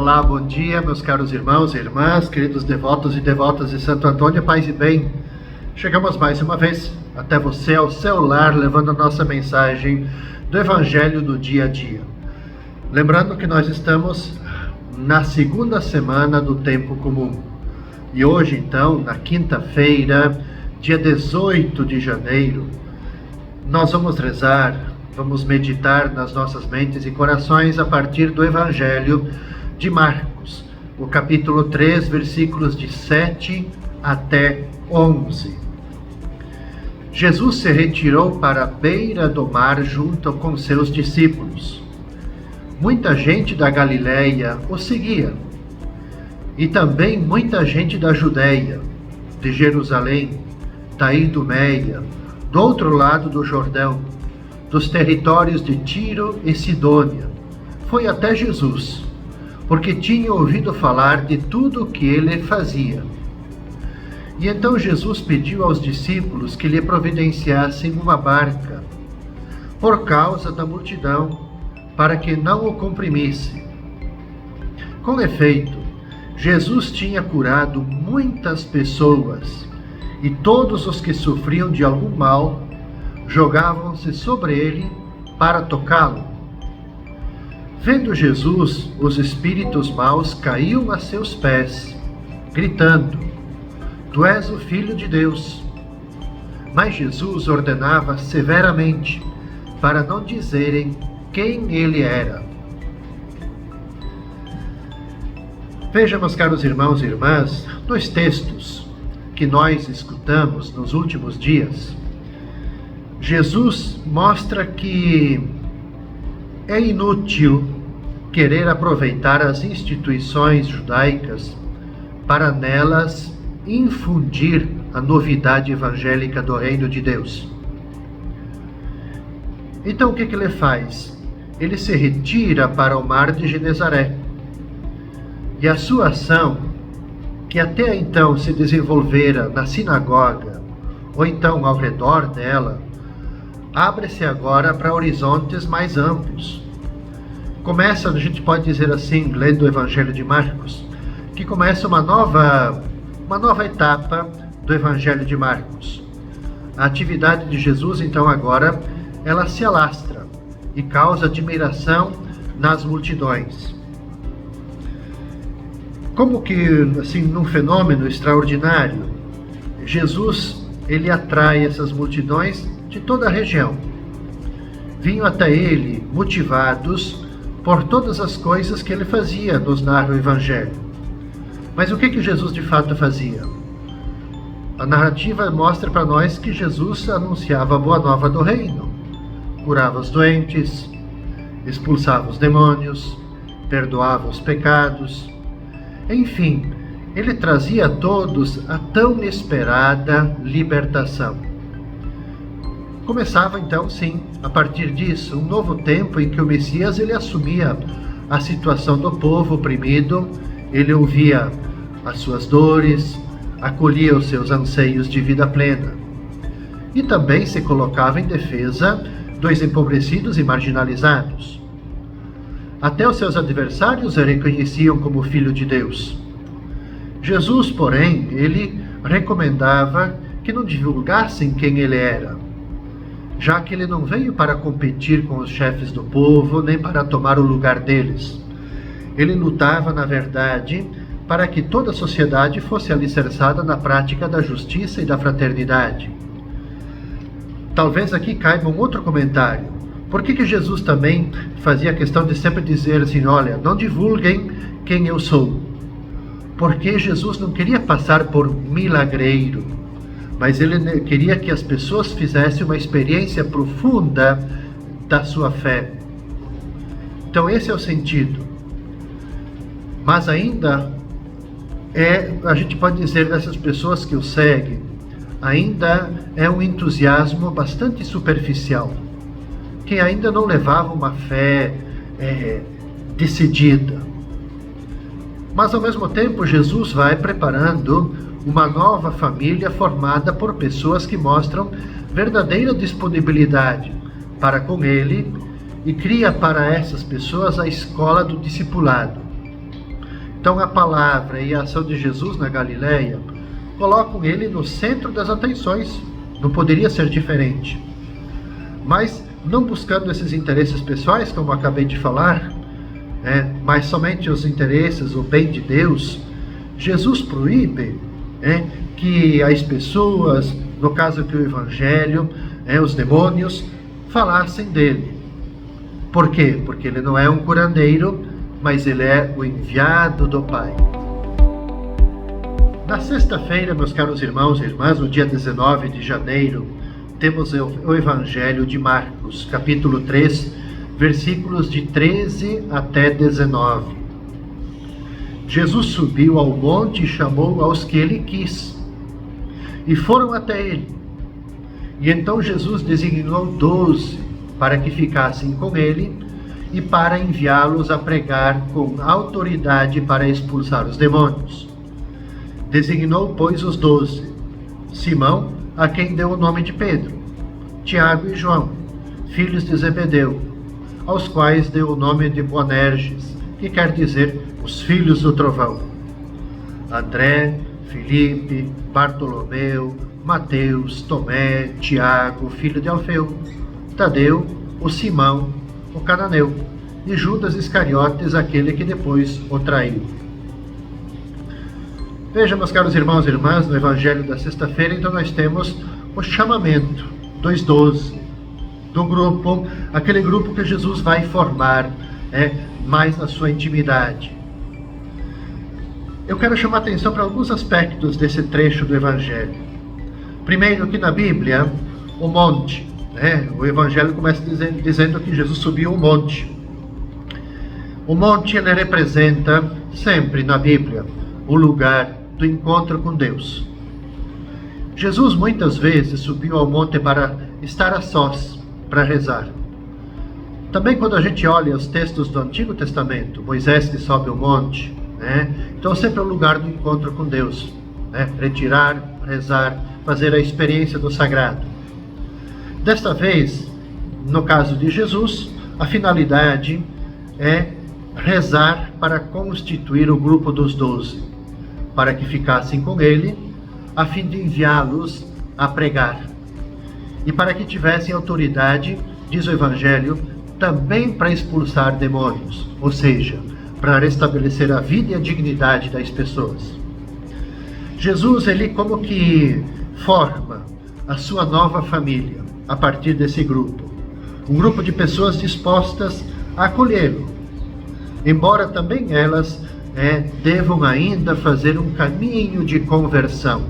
Olá, bom dia, meus caros irmãos e irmãs, queridos devotos e devotas de Santo Antônio, paz e bem. Chegamos mais uma vez até você, ao seu lar, levando a nossa mensagem do Evangelho do dia a dia. Lembrando que nós estamos na segunda semana do tempo comum. E hoje, então, na quinta-feira, dia 18 de janeiro, nós vamos rezar, vamos meditar nas nossas mentes e corações a partir do Evangelho de Marcos, o capítulo 3, versículos de 7 até 11. Jesus se retirou para a beira do mar junto com seus discípulos. Muita gente da Galileia o seguia, e também muita gente da Judeia, de Jerusalém, da Idumeia, do outro lado do Jordão, dos territórios de Tiro e Sidônia. Foi até Jesus, porque tinha ouvido falar de tudo o que ele fazia. E então Jesus pediu aos discípulos que lhe providenciassem uma barca, por causa da multidão, para que não o comprimisse. Com efeito, Jesus tinha curado muitas pessoas, e todos os que sofriam de algum mal jogavam-se sobre ele para tocá-lo. Vendo Jesus, os espíritos maus caíam a seus pés, gritando: Tu és o Filho de Deus. Mas Jesus ordenava severamente, para não dizerem quem ele era. Veja, meus caros irmãos e irmãs, nos textos que nós escutamos nos últimos dias, Jesus mostra que é inútil querer aproveitar as instituições judaicas para nelas infundir a novidade evangélica do reino de Deus. Então o que ele faz? Ele se retira para o mar de Genezaré. E a sua ação, que até então se desenvolvera na sinagoga, ou então ao redor dela, abre-se agora para horizontes mais amplos. Começa, a gente pode dizer assim, lendo o Evangelho de Marcos, que começa uma nova etapa do Evangelho de Marcos. A atividade de Jesus, então, agora, ela se alastra e causa admiração nas multidões. Como que, assim, num fenômeno extraordinário, Jesus, ele atrai essas multidões de toda a região. Vinham até ele motivados por todas as coisas que ele fazia, nos narra o Evangelho. Mas o que Jesus de fato fazia? A narrativa mostra para nós que Jesus anunciava a boa nova do reino. Curava os doentes, expulsava os demônios, perdoava os pecados. Enfim, ele trazia a todos a tão esperada libertação. Começava então, sim, a partir disso, um novo tempo em que o Messias ele assumia a situação do povo oprimido, ele ouvia as suas dores, acolhia os seus anseios de vida plena. E também se colocava em defesa dos empobrecidos e marginalizados. Até os seus adversários o reconheciam como Filho de Deus. Jesus, porém, ele recomendava que não divulgassem quem ele era, já que ele não veio para competir com os chefes do povo, nem para tomar o lugar deles. Ele lutava, na verdade, para que toda a sociedade fosse alicerçada na prática da justiça e da fraternidade. Talvez aqui caiba um outro comentário. Por que Jesus também fazia questão de sempre dizer assim, olha, não divulguem quem eu sou? Porque Jesus não queria passar por milagreiro, mas ele queria que as pessoas fizessem uma experiência profunda da sua fé. Então esse é o sentido. Mas ainda a gente pode dizer dessas pessoas que o seguem, ainda é um entusiasmo bastante superficial, que ainda não levava uma fé decidida. Mas ao mesmo tempo Jesus vai preparando uma nova família formada por pessoas que mostram verdadeira disponibilidade para com ele e cria para essas pessoas a escola do discipulado. Então a palavra e a ação de Jesus na Galileia colocam ele no centro das atenções. Não poderia ser diferente. Mas não buscando esses interesses pessoais, como acabei de falar, mas somente os interesses, o bem de Deus, Jesus proíbe que as pessoas, no caso aqui o Evangelho, os demônios, falassem dele. Por quê? Porque ele não é um curandeiro, mas ele é o enviado do Pai. Na sexta-feira, meus caros irmãos e irmãs, no dia 19 de janeiro, temos o Evangelho de Marcos, capítulo 3, versículos de 13 até 19. Jesus subiu ao monte e chamou aos que ele quis, e foram até ele. E então Jesus designou 12 para que ficassem com ele e para enviá-los a pregar com autoridade para expulsar os demônios. Designou, pois, os 12: Simão, a quem deu o nome de Pedro, Tiago e João, filhos de Zebedeu, aos quais deu o nome de Boanerges, que quer dizer os filhos do trovão, André, Filipe, Bartolomeu, Mateus, Tomé, Tiago, filho de Alfeu, Tadeu, o Simão, o cananeu, e Judas Iscariotes, aquele que depois o traiu. Veja, meus caros irmãos e irmãs, no Evangelho da sexta-feira, então nós temos o chamamento dos 12, do grupo, aquele grupo que Jesus vai formar mais na sua intimidade. Eu quero chamar a atenção para alguns aspectos desse trecho do Evangelho. Primeiro, que na Bíblia, o monte, o Evangelho começa dizendo que Jesus subiu o monte. O monte, ele representa sempre na Bíblia o lugar do encontro com Deus. Jesus muitas vezes subiu ao monte para estar a sós, para rezar. Também quando a gente olha os textos do Antigo Testamento, Moisés que sobe o monte, então sempre é o lugar do encontro com Deus, retirar, rezar, fazer a experiência do sagrado. Desta vez, no caso de Jesus, a finalidade é rezar para constituir o grupo dos 12, para que ficassem com ele, a fim de enviá-los a pregar. E para que tivessem autoridade, diz o Evangelho, também para expulsar demônios, ou seja, para restabelecer a vida e a dignidade das pessoas. Jesus, ele como que forma a sua nova família a partir desse grupo. Um grupo de pessoas dispostas a acolhê-lo, embora também elas devam ainda fazer um caminho de conversão.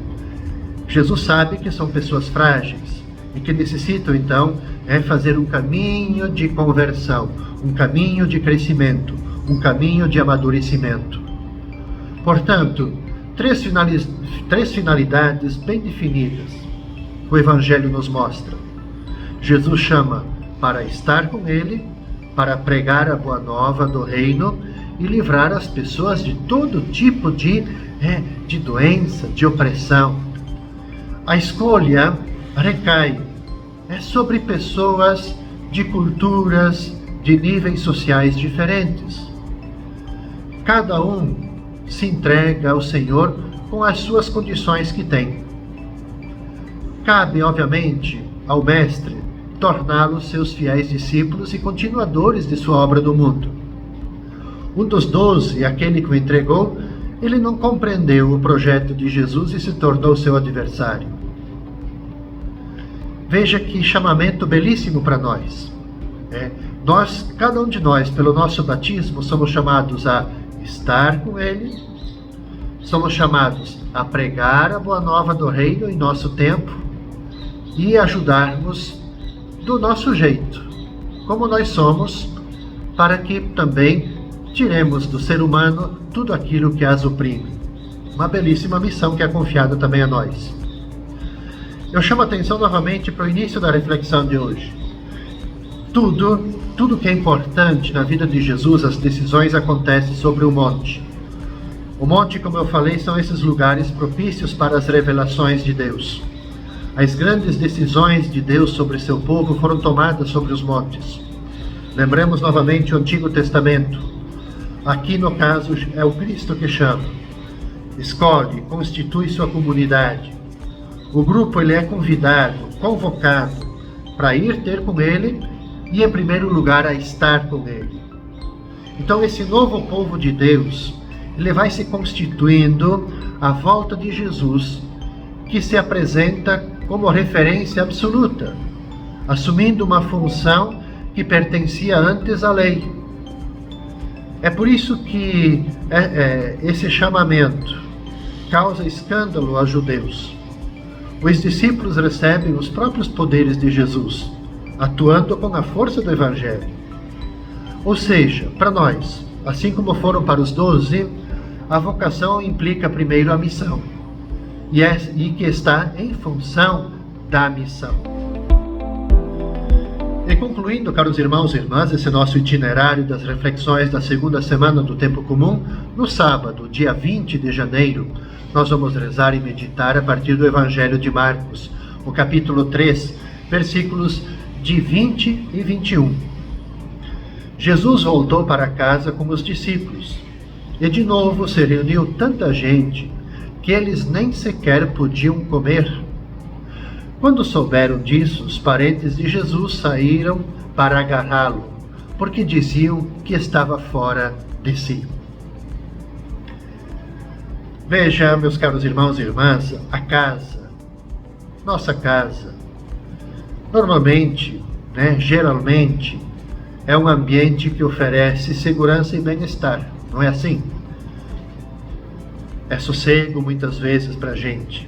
Jesus sabe que são pessoas frágeis e que necessitam então fazer um caminho de conversão, um caminho de crescimento, um caminho de amadurecimento. Portanto, três finalidades bem definidas que o Evangelho nos mostra. Jesus chama para estar com ele, para pregar a boa nova do reino e livrar as pessoas de todo tipo de doença, de opressão. A escolha recai sobre pessoas de culturas, de níveis sociais diferentes. Cada um se entrega ao Senhor com as suas condições que tem. Cabe, obviamente, ao Mestre torná-los seus fiéis discípulos e continuadores de sua obra do mundo. Um dos 12, aquele que o entregou, ele não compreendeu o projeto de Jesus e se tornou seu adversário. Veja que chamamento belíssimo para nós. Cada um de nós, pelo nosso batismo, somos chamados a estar com ele, somos chamados a pregar a boa nova do reino em nosso tempo e ajudarmos do nosso jeito, como nós somos, para que também tiremos do ser humano tudo aquilo que as oprime. Uma belíssima missão que é confiada também a nós. Eu chamo a atenção novamente para o início da reflexão de hoje. Tudo que é importante na vida de Jesus, as decisões acontecem sobre o monte. O monte, como eu falei, são esses lugares propícios para as revelações de Deus. As grandes decisões de Deus sobre seu povo foram tomadas sobre os montes. Lembremos novamente o Antigo Testamento. Aqui no caso é o Cristo que chama, escolhe, constitui sua comunidade. O grupo ele é convidado, convocado para ir ter com ele e, em primeiro lugar, a estar com ele. Então esse novo povo de Deus, ele vai se constituindo à volta de Jesus, que se apresenta como referência absoluta, assumindo uma função que pertencia antes à lei. É por isso que esse chamamento causa escândalo aos judeus. Os discípulos recebem os próprios poderes de Jesus, atuando com a força do Evangelho. Ou seja, para nós, assim como foram para os 12, a vocação implica primeiro a missão, e que está em função da missão. E concluindo, caros irmãos e irmãs, esse nosso itinerário das reflexões da segunda semana do Tempo Comum, no sábado, dia 20 de janeiro, nós vamos rezar e meditar a partir do Evangelho de Marcos, o capítulo 3, versículos de 20 e 21. Jesus voltou para casa com os discípulos, e de novo se reuniu tanta gente que eles nem sequer podiam comer. Quando souberam disso, os parentes de Jesus saíram para agarrá-lo, porque diziam que estava fora de si. Veja, meus caros irmãos e irmãs, a casa, nossa casa, normalmente, geralmente, é um ambiente que oferece segurança e bem-estar, não é assim? É sossego muitas vezes para a gente.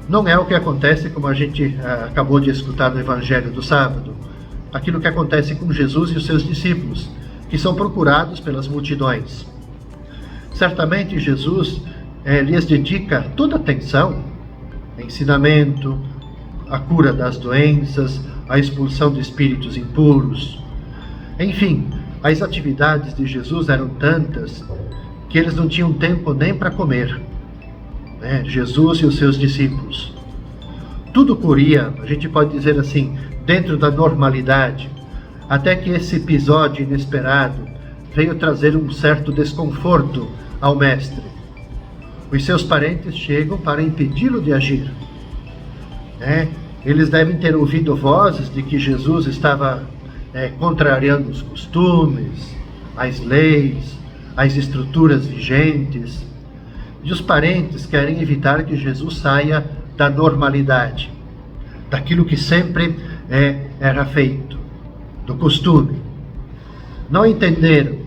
Não é o que acontece, como a gente acabou de escutar no Evangelho do sábado, aquilo que acontece com Jesus e os seus discípulos, que são procurados pelas multidões. Certamente Jesus lhes dedica toda a atenção, ensinamento, a cura das doenças, a expulsão de espíritos impuros. Enfim, as atividades de Jesus eram tantas que eles não tinham tempo nem para comer. Jesus e os seus discípulos. Tudo corria, a gente pode dizer assim, dentro da normalidade, até que esse episódio inesperado veio trazer um certo desconforto ao mestre. Os seus parentes chegam para impedi-lo de agir. Eles devem ter ouvido vozes de que Jesus estava contrariando os costumes, as leis, as estruturas vigentes. E os parentes querem evitar que Jesus saia da normalidade, daquilo que sempre era feito, do costume. Não entenderam,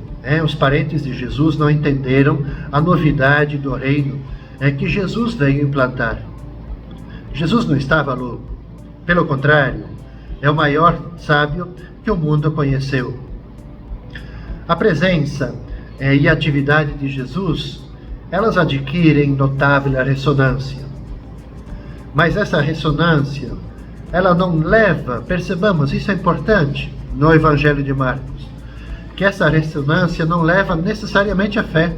os parentes de Jesus não entenderam a novidade do reino que Jesus veio implantar. Jesus não estava louco, pelo contrário, é o maior sábio que o mundo conheceu. A presença e a atividade de Jesus, elas adquirem notável ressonância. Mas essa ressonância, ela não leva, percebamos, isso é importante no Evangelho de Marcos, que essa ressonância não leva necessariamente à fé.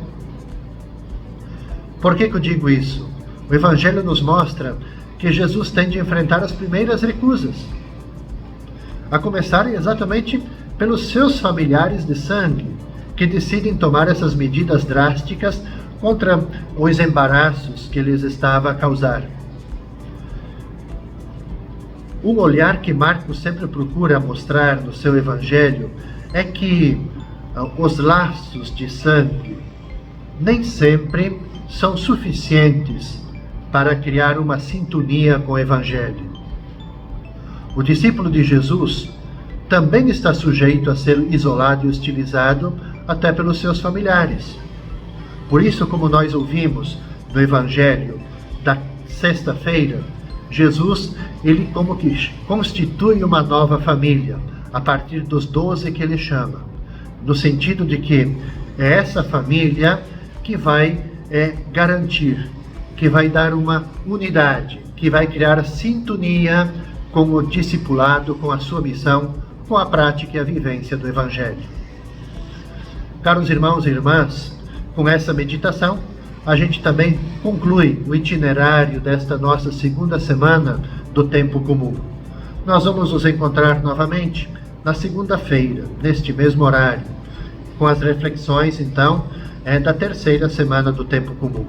Por que eu digo isso? O Evangelho nos mostra que Jesus tem de enfrentar as primeiras recusas, a começar exatamente pelos seus familiares de sangue, que decidem tomar essas medidas drásticas contra os embaraços que lhes estava a causar. Um olhar que Marcos sempre procura mostrar no seu Evangelho é que os laços de sangue nem sempre são suficientes para criar uma sintonia com o Evangelho. O discípulo de Jesus também está sujeito a ser isolado e hostilizado até pelos seus familiares. Por isso, como nós ouvimos no Evangelho da sexta-feira, Jesus, ele como que constitui uma nova família, a partir dos 12 que ele chama, no sentido de que é essa família que vai garantir, que vai dar uma unidade, que vai criar sintonia com o discipulado, com a sua missão, com a prática e a vivência do Evangelho. Caros irmãos e irmãs, com essa meditação, a gente também conclui o itinerário desta nossa segunda semana do Tempo Comum. Nós vamos nos encontrar novamente na segunda-feira, neste mesmo horário, com as reflexões, então, da terceira semana do Tempo Comum.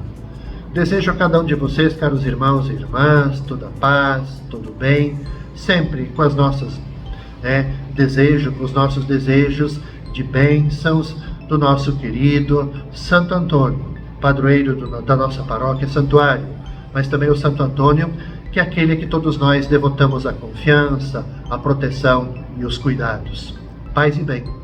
Desejo a cada um de vocês, caros irmãos e irmãs, toda paz, todo bem, sempre com as nossas com os nossos desejos de bênçãos do nosso querido Santo Antônio, padroeiro da nossa paróquia Santuário, mas também o Santo Antônio, que é aquele que todos nós devotamos a confiança, a proteção e os cuidados. Paz e bem.